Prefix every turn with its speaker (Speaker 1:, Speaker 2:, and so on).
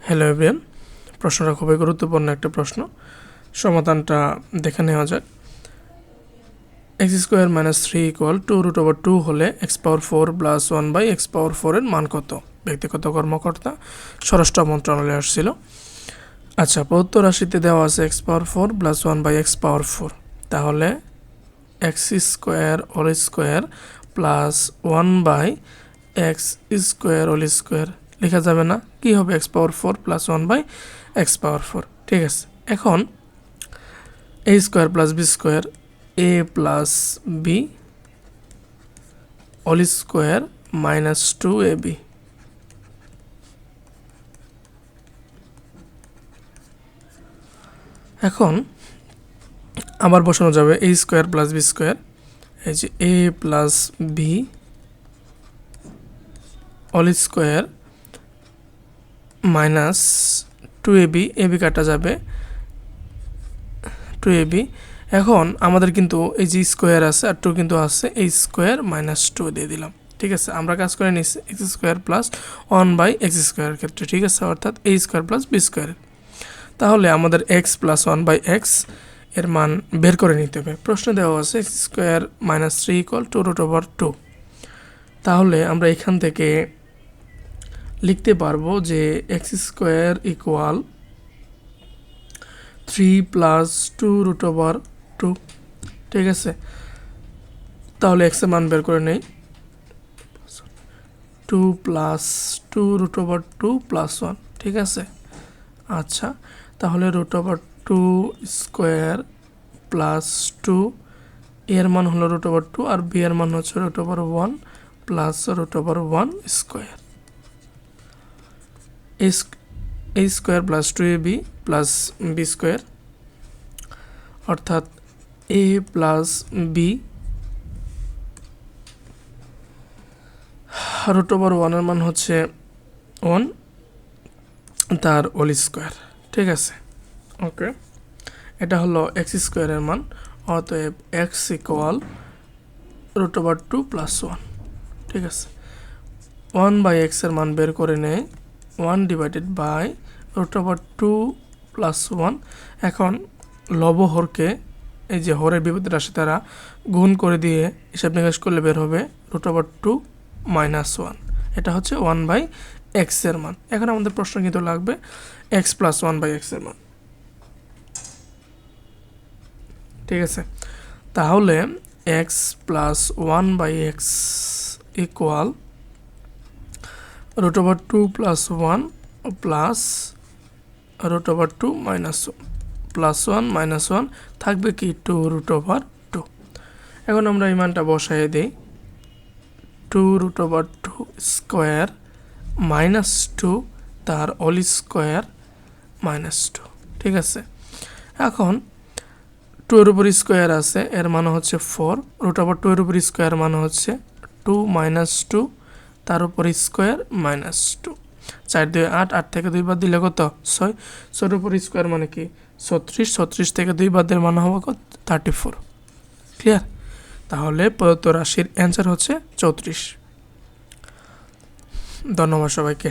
Speaker 1: Hello everyone, প্রশ্নটা খুবই গুরুত্বপূর্ণ একটা প্রশ্ন। সমাধানটা দেখে নেওয়া যাক। এক্স স্কোয়ার মাইনাস 3 ইকুয়াল 2√2 হলে x power 4 plus 1 x power 4 এর মান কত? ব্যক্তিগত কর্মকর্তা স্বরাষ্ট্র মন্ত্রণালয়ে আসছিল। আচ্ছা, প্রদত্ত রাশিতে দেওয়া আছে x power 4 plus 1/x power 4, তাহলে x square whole square plus 1/x square whole square লেখা যাবে না? কি হবে? X power 4 plus 1/x power 4। ঠিক আছে, এখন a square plus b square, a plus b whole square minus 2ab। এখন আবার বসানো যাবে a square plus b square, এই যে a plus b whole square minus 2ab, a b কাটা যাবে 2ab। এখন আমাদের কিন্তু এই যে স্কোয়ার আছে আর 2 কিন্তু আছে, এই স্কোয়ার মাইনাস 2 দিয়ে দিলাম। ঠিক আছে, আমরা কাজ করে নিচ্ছি এক্স স্কোয়ার প্লাস 1/x স্কোয়ারের ক্ষেত্রে। ঠিক আছে, অর্থাৎ এ স্কোয়ার প্লাস বি স্কোয়ার। তাহলে আমাদের এক্স প্লাস 1/x এর মান বের করে নিতে হবে। প্রশ্ন দেওয়া আছে এক্স স্কোয়ার মাইনাস 3 ইকুয়াল 2√2। তাহলে আমরা এখান থেকে লিখতে পারবো যে এক্স স্কোয়ার ইকুয়াল 3 প্লাস 2√2। ঠিক আছে, তাহলে এক্স এর মান বের করে নেই। 2 প্লাস 2√2 প্লাস 1। ঠিক আছে, আচ্ছা, তাহলে √2 স্কোয়ার প্লাস 2, এর মান হলো √2 আর বি এর মান হচ্ছে √1 plus √1 square. A square plus 2ab plus b square, অর্থাৎ এ প্লাস বি √1 এর মান হচ্ছে 1, তার হোল স্কোয়ার। ঠিক আছে, ওকে, এটা হলো এক্স স্কোয়ারের মান। অতএব এক্স ইকুয়াল √2 প্লাস 1। ঠিক আছে, 1/x এর মান বের করে নেয় 1/√2 প্লাস 1। এখন লব হরকে এই যে হরের বিপরীত রাশি দ্বারা গুণ করে দিয়ে হিসাব নিকাশ করলে বের হবে √2 মাইনাস 1। এটা হচ্ছে 1/x এর মান। এখন আমাদের প্রশ্ন কিন্তু লাগবে x প্লাস 1/x এর মান। ঠিক আছে, তাহলে x plus 1/x equal √2 plus 1 plus √2 minus 1 plus 1 minus 1 থাকবে কি 2√2। এখন আমরা এই মানটা বসাই দিই, 2√2 স্কোয়ার মাইনাস 2 তার হোল স্কোয়ার মাইনাস 2। ঠিক আছে, এখন 2 এর উপর স্কোয়ার আছে, এর মান হচ্ছে 4, √2 এর উপর স্কোয়ার মান হচ্ছে 2 মাইনাস 2 তার উপর স্কোয়ার মাইনাস 2। 4 2 8, 8 থেকে 2 বাদ দিলে কত? 6। 6 এর উপর স্কোয়ার মানে কি 36, 36 থেকে 2 বাদ দিলে মান হবে কত? 34। ক্লিয়ার? তাহলে প্রদত্ত রাশির অ্যান্সার হচ্ছে 34। ধন্যবাদ সবাইকে।